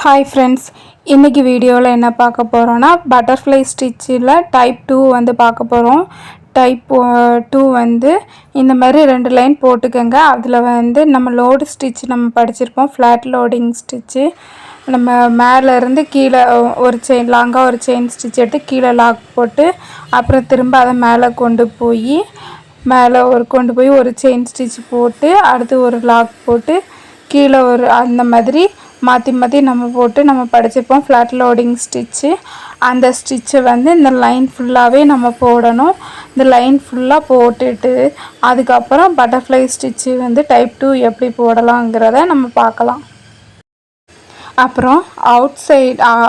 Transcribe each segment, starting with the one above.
Hi friends, இன்றைக்கி வீடியோவில் என்ன பார்க்க போகிறோன்னா பட்டர்ஃப்ளை ஸ்டிச்சில் டைப் 2 வந்து பார்க்க போகிறோம். டைப் 2 வந்து இந்த மாதிரி 2 லைன் போட்டுக்கோங்க. அதில் வந்து நம்ம லோடு ஸ்டிச் நம்ம படிச்சிருப்போம், ஃப்ளாட் லோடிங் ஸ்டிச்சு. நம்ம மேலேருந்து கீழே ஒரு செயின் லாங்காக ஒரு செயின் ஸ்டிச் எடுத்து கீழே லாக் போட்டு அப்புறம் திரும்ப அதை மேலே கொண்டு போய் ஒரு செயின் ஸ்டிச் போட்டு அடுத்து ஒரு லாக் போட்டு கீழே ஒரு அந்த மாதிரி மாற்றி மாற்றி நம்ம போட்டு நம்ம படிச்சிருப்போம் ஃப்ளாட் லோடிங் ஸ்டிச்சு. அந்த ஸ்டிச்சை வந்து இந்த லைன் ஃபுல்லாகவே நம்ம போடணும். இந்த லைன் ஃபுல்லாக போட்டுட்டு அதுக்கப்புறம் பட்டர்ஃப்ளை ஸ்டிச்சு வந்து டைப் 2 எப்படி போடலாங்கிறத நம்ம பார்க்கலாம். அப்புறம்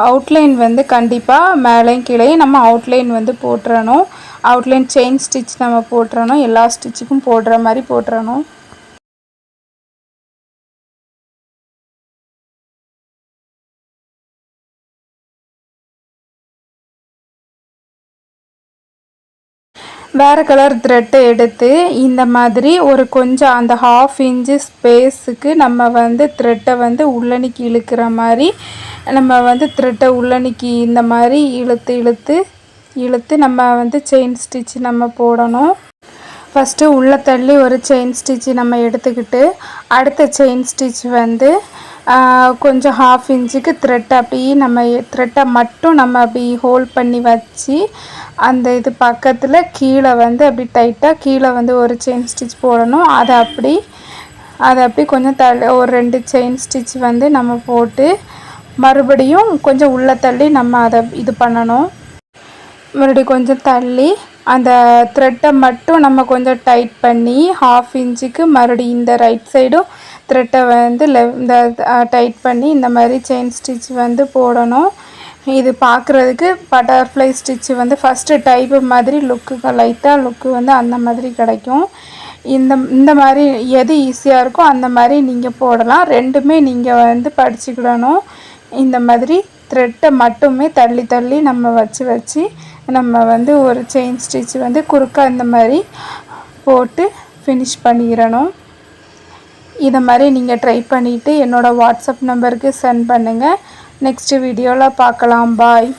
அவுட்லைன் வந்து கண்டிப்பாக மேலேயும் கீழே நம்ம அவுட்லைன் வந்து போட்டுறணும். அவுட்லைன் செயின் ஸ்டிச் நம்ம போட்டுறணும், எல்லா ஸ்டிச்சுக்கும் போடுற மாதிரி போட்டுறணும். வேறு கலர் த்ரெட்டை எடுத்து இந்த மாதிரி ஒரு கொஞ்சம் அந்த 1/2 இன்ச்சு ஸ்பேஸுக்கு நம்ம வந்து த்ரெட்டை வந்து உள்ளணிக்கு இழுக்கிற மாதிரி நம்ம வந்து த்ரெட்டை உள்ளணிக்கு இந்த மாதிரி இழுத்து நம்ம வந்து செயின் ஸ்டிச் நம்ம போடணும். ஃபஸ்ட்டு உள்ளே தள்ளி ஒரு செயின் ஸ்டிச் நம்ம எடுத்துக்கிட்டு அடுத்த செயின் ஸ்டிச் வந்து கொஞ்சம் 1/2 இன்ச்சுக்கு த்ரெட்டை மட்டும் நம்ம அப்படி ஹோல்ட் பண்ணி வச்சு அந்த இது பக்கத்தில் கீழே வந்து அப்படி டைட்டாக கீழே வந்து ஒரு செயின் ஸ்டிச் போடணும். அதை அப்படி கொஞ்சம் ஒரு 2 செயின் ஸ்டிச் வந்து நம்ம போட்டு மறுபடியும் கொஞ்சம் உள்ளே தள்ளி நம்ம அதை இது பண்ணணும். மறுபடியும் கொஞ்சம் தள்ளி அந்த த்ரெட்டை மட்டும் நம்ம கொஞ்சம் டைட் பண்ணி 1/2 இன்ச்சுக்கு மறுபடியும் இந்த ரைட் சைடும் த்ரெட்டை வந்து இந்த டைட் பண்ணி இந்த மாதிரி செயின் ஸ்டிச் வந்து போடணும். இது பார்க்குறதுக்கு பட்டர்ஃப்ளை ஸ்டிச்சு வந்து ஃபஸ்ட்டு டைப்பு மாதிரி லைட்டாக லுக்கு வந்து அந்த மாதிரி கிடைக்கும். இந்த மாதிரி எது ஈஸியாக இருக்கோ அந்த மாதிரி நீங்கள் போடலாம். ரெண்டுமே நீங்கள் வந்து படிச்சுக்கிடணும். இந்த மாதிரி த்ரெட்டை மட்டுமே தள்ளி நம்ம வச்சு நம்ம வந்து ஒரு செயின் ஸ்டிச் வந்து குறுக்க இந்த மாதிரி போட்டு ஃபினிஷ் பண்ணிடணும். இதை மாதிரி நீங்கள் ட்ரை பண்ணிவிட்டு என்னோடய வாட்ஸ்அப் நம்பருக்கு சென்ட் பண்ணுங்கள். நெக்ஸ்ட் வீடியோவில் பார்க்கலாம். பாய்.